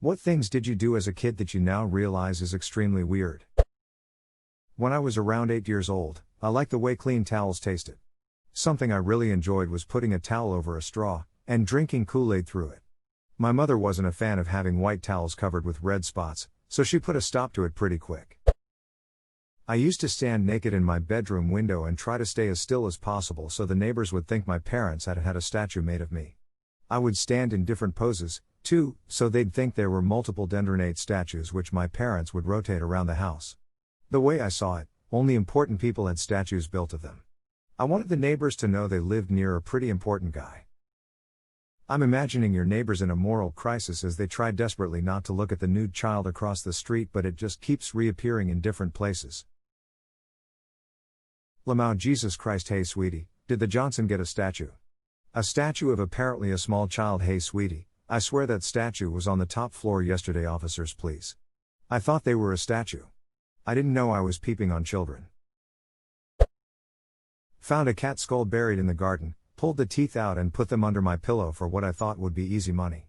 What things did you do as a kid that you now realize is extremely weird? When I was around 8 years old, I liked the way clean towels tasted. Something I really enjoyed was putting a towel over a straw and drinking Kool-Aid through it. My mother wasn't a fan of having white towels covered with red spots, so she put a stop to it pretty quick. I used to stand naked in my bedroom window and try to stay as still as possible so the neighbors would think my parents had had a statue made of me. I would stand in different poses, too, so they'd think there were multiple dendronate statues which my parents would rotate around the house. The way I saw it, only important people had statues built of them. I wanted the neighbors to know they lived near a pretty important guy. I'm imagining your neighbors in a moral crisis as they try desperately not to look at the nude child across the street, but it just keeps reappearing in different places. Lamau Jesus Christ, hey sweetie, did the Johnson get a statue? A statue of apparently a small child. Hey sweetie, I swear that statue was on the top floor yesterday. Officers please. I thought they were a statue. I didn't know I was peeping on children. Found a cat skull buried in the garden, pulled the teeth out and put them under my pillow for what I thought would be easy money.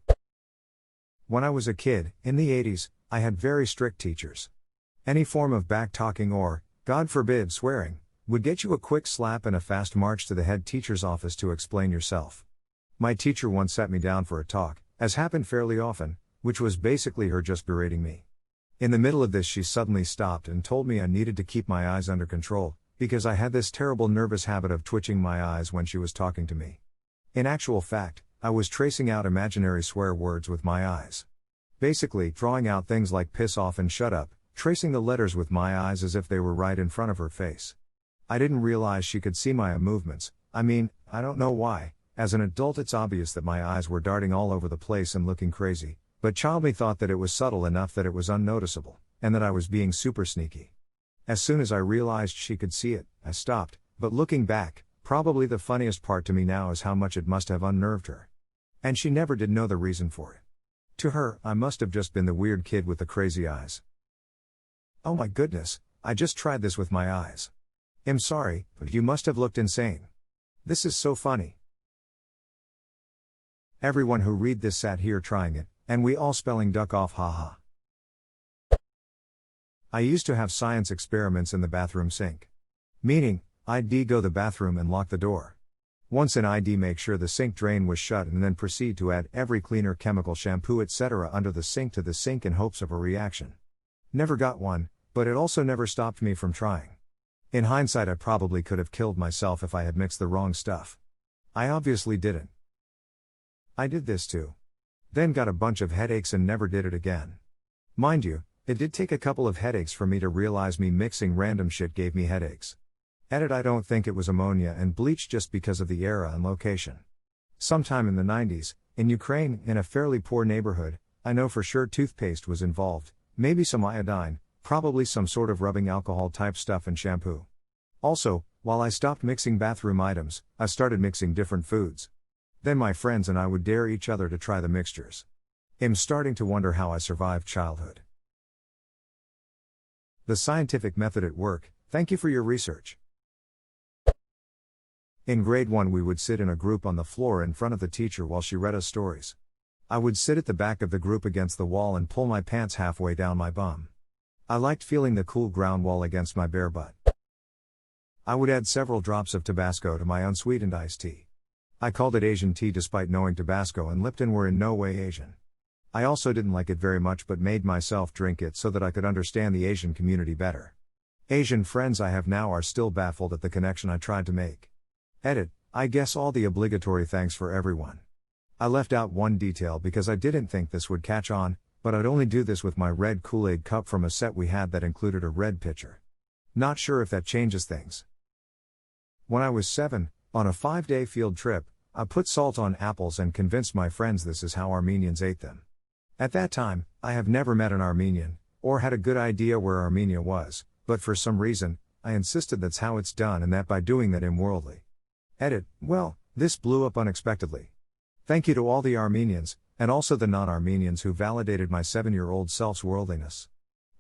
When I was a kid, in the 80s, I had very strict teachers. Any form of back-talking or, God forbid, swearing, would get you a quick slap and a fast march to the head teacher's office to explain yourself. My teacher once sat me down for a talk, as happened fairly often, which was basically her just berating me. In the middle of this she suddenly stopped and told me I needed to keep my eyes under control, because I had this terrible nervous habit of twitching my eyes when she was talking to me. In actual fact, I was tracing out imaginary swear words with my eyes. Basically, drawing out things like piss off and shut up, tracing the letters with my eyes as if they were right in front of her face. I didn't realize she could see my movements. I mean, I don't know why. As an adult it's obvious that my eyes were darting all over the place and looking crazy, but child me thought that it was subtle enough that it was unnoticeable, and that I was being super sneaky. As soon as I realized she could see it, I stopped, but looking back, probably the funniest part to me now is how much it must have unnerved her. And she never did know the reason for it. To her, I must have just been the weird kid with the crazy eyes. Oh my goodness, I just tried this with my eyes. I'm sorry, but you must have looked insane. This is so funny. Everyone who read this sat here trying it, and we all spelling duck off haha. I used to have science experiments in the bathroom sink. Meaning, I'd go the bathroom and lock the door. Once in I'd make sure the sink drain was shut and then proceed to add every cleaner, chemical, shampoo etc. under the sink to the sink in hopes of a reaction. Never got one, but it also never stopped me from trying. In hindsight I probably could have killed myself if I had mixed the wrong stuff. I obviously didn't. I did this too. Then got a bunch of headaches and never did it again. Mind you, it did take a couple of headaches for me to realize me mixing random shit gave me headaches. Edit, I don't think it was ammonia and bleach just because of the era and location. Sometime in the 90s, in Ukraine, in a fairly poor neighborhood, I know for sure toothpaste was involved, maybe some iodine, probably some sort of rubbing alcohol type stuff and shampoo. Also, while I stopped mixing bathroom items, I started mixing different foods. Then my friends and I would dare each other to try the mixtures. I'm starting to wonder how I survived childhood. The scientific method at work, thank you for your research. In grade 1 we would sit in a group on the floor in front of the teacher while she read us stories. I would sit at the back of the group against the wall and pull my pants halfway down my bum. I liked feeling the cool ground wall against my bare butt. I would add several drops of Tabasco to my unsweetened iced tea. I called it Asian tea despite knowing Tabasco and Lipton were in no way Asian. I also didn't like it very much but made myself drink it so that I could understand the Asian community better. Asian friends I have now are still baffled at the connection I tried to make. Edit, I guess all the obligatory thanks for everyone. I left out one detail because I didn't think this would catch on, but I'd only do this with my red Kool-Aid cup from a set we had that included a red pitcher. Not sure if that changes things. When I was 7, on a 5-day field trip, I put salt on apples and convinced my friends this is how Armenians ate them. At that time, I have never met an Armenian, or had a good idea where Armenia was, but for some reason, I insisted that's how it's done and that by doing that I'm worldly. Edit, well, this blew up unexpectedly. Thank you to all the Armenians, and also the non-Armenians who validated my 7-year-old self's worldliness.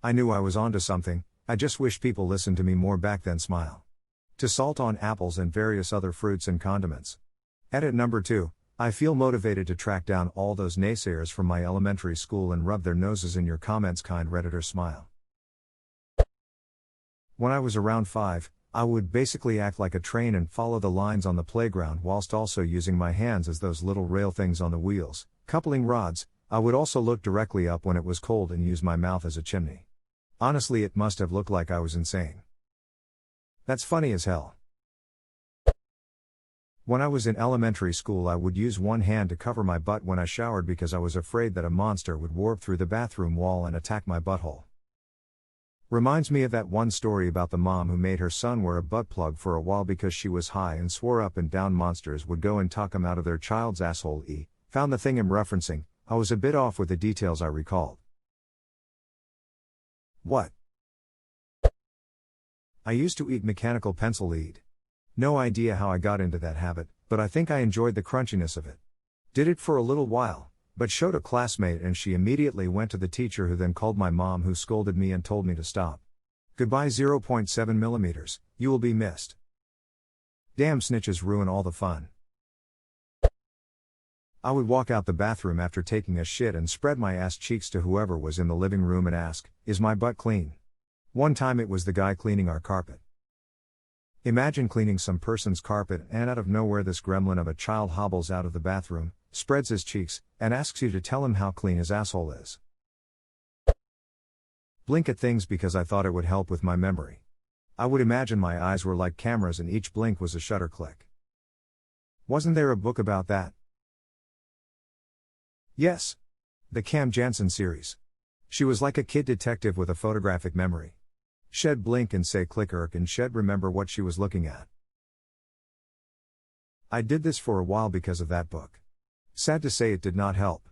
I knew I was onto something, I just wish people listened to me more back then. Smile. To salt on apples and various other fruits and condiments. Edit number 2, I feel motivated to track down all those naysayers from my elementary school and rub their noses in your comments, kind Redditor smile. When I was around 5, I would basically act like a train and follow the lines on the playground whilst also using my hands as those little rail things on the wheels, coupling rods. I would also look directly up when it was cold and use my mouth as a chimney. Honestly, it must have looked like I was insane. That's funny as hell. When I was in elementary school, I would use one hand to cover my butt when I showered because I was afraid that a monster would warp through the bathroom wall and attack my butthole. Reminds me of that one story about the mom who made her son wear a butt plug for a while because she was high and swore up and down monsters would go and tuck him out of their child's asshole. Found the thing I'm referencing. I was a bit off with the details I recalled. What? I used to eat mechanical pencil lead. No idea how I got into that habit, but I think I enjoyed the crunchiness of it. Did it for a little while, but showed a classmate and she immediately went to the teacher, who then called my mom, who scolded me and told me to stop. Goodbye 0.7 millimeters, you will be missed. Damn, snitches ruin all the fun. I would walk out the bathroom after taking a shit and spread my ass cheeks to whoever was in the living room and ask, "Is my butt clean?" One time it was the guy cleaning our carpet. Imagine cleaning some person's carpet and out of nowhere this gremlin of a child hobbles out of the bathroom, spreads his cheeks, and asks you to tell him how clean his asshole is. Blink at things because I thought it would help with my memory. I would imagine my eyes were like cameras and each blink was a shutter click. Wasn't there a book about that? Yes. The Cam Jansen series. She was like a kid detective with a photographic memory. She'd blink and say click irk and she'd remember what she was looking at. I did this for a while because of that book. Sad to say, it did not help.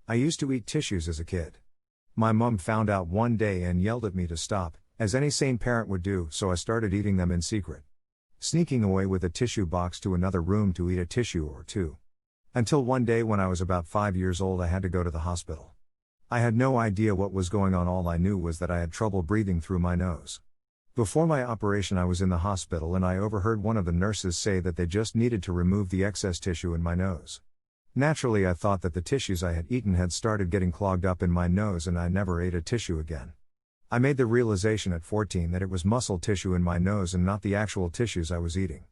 I used to eat tissues as a kid. My mom found out one day and yelled at me to stop, as any sane parent would do, so I started eating them in secret. Sneaking away with a tissue box to another room to eat a tissue or two. Until one day when I was about 5 years old, I had to go to the hospital. I had no idea what was going on. All I knew was that I had trouble breathing through my nose. Before my operation, I was in the hospital and I overheard one of the nurses say that they just needed to remove the excess tissue in my nose. Naturally, I thought that the tissues I had eaten had started getting clogged up in my nose and I never ate a tissue again. I made the realization at 14 that it was muscle tissue in my nose and not the actual tissues I was eating.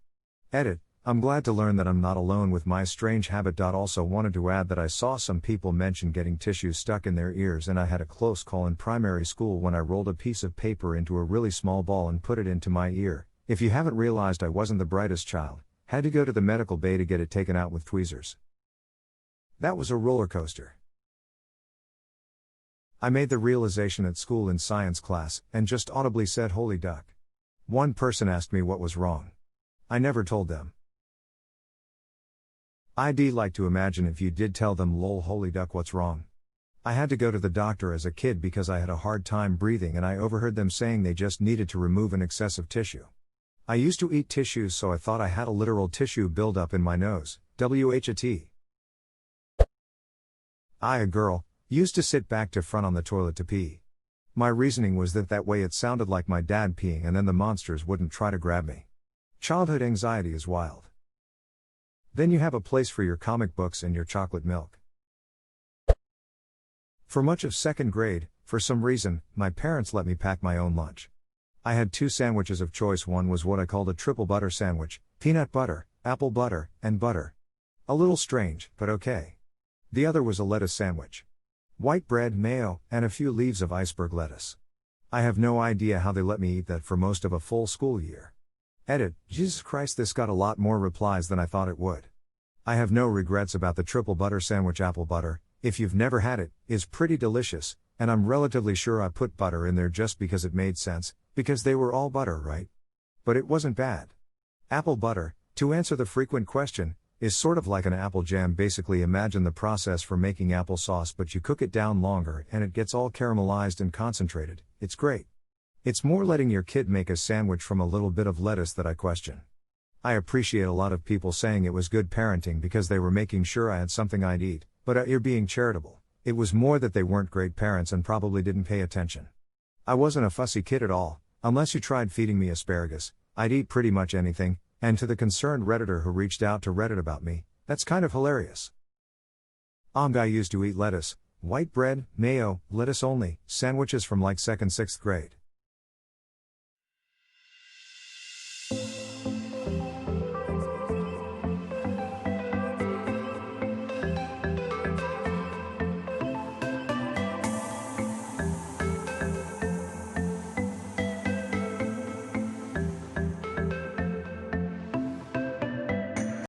Edit. I'm glad to learn that I'm not alone with my strange habit. Also wanted to add that I saw some people mention getting tissues stuck in their ears, and I had a close call in primary school when I rolled a piece of paper into a really small ball and put it into my ear. If you haven't realized, I wasn't the brightest child, had to go to the medical bay to get it taken out with tweezers. That was a roller coaster. I made the realization at school in science class, and just audibly said holy duck. One person asked me what was wrong. I never told them. I'd like to imagine if you did tell them lol holy duck what's wrong. I had to go to the doctor as a kid because I had a hard time breathing and I overheard them saying they just needed to remove an excessive tissue. I used to eat tissues, so I thought I had a literal tissue buildup in my nose. WHAT. I, a girl, used to sit back to front on the toilet to pee. My reasoning was that way it sounded like my dad peeing and then the monsters wouldn't try to grab me. Childhood anxiety is wild. Then you have a place for your comic books and your chocolate milk. For much of second grade, for some reason, my parents let me pack my own lunch. I had 2 sandwiches of choice. One was what I called a triple butter sandwich, peanut butter, apple butter, and butter. A little strange, but okay. The other was a lettuce sandwich. White bread, mayo, and a few leaves of iceberg lettuce. I have no idea how they let me eat that for most of a full school year. Edit. Jesus Christ, this got a lot more replies than I thought it would. I have no regrets about the triple butter sandwich. Apple butter, if you've never had it, is pretty delicious, and I'm relatively sure I put butter in there just because it made sense, because they were all butter, right? But it wasn't bad. Apple butter, to answer the frequent question, is sort of like an apple jam. Basically imagine the process for making applesauce, but you cook it down longer and it gets all caramelized and concentrated. It's great. It's more letting your kid make a sandwich from a little bit of lettuce that I question. I appreciate a lot of people saying it was good parenting because they were making sure I had something I'd eat, but you're being charitable. It was more that they weren't great parents and probably didn't pay attention. I wasn't a fussy kid at all. Unless you tried feeding me asparagus, I'd eat pretty much anything, And to the concerned Redditor who reached out to Reddit about me, that's kind of hilarious. I used to eat lettuce, white bread, mayo, lettuce only, sandwiches from like 2nd, 6th grade.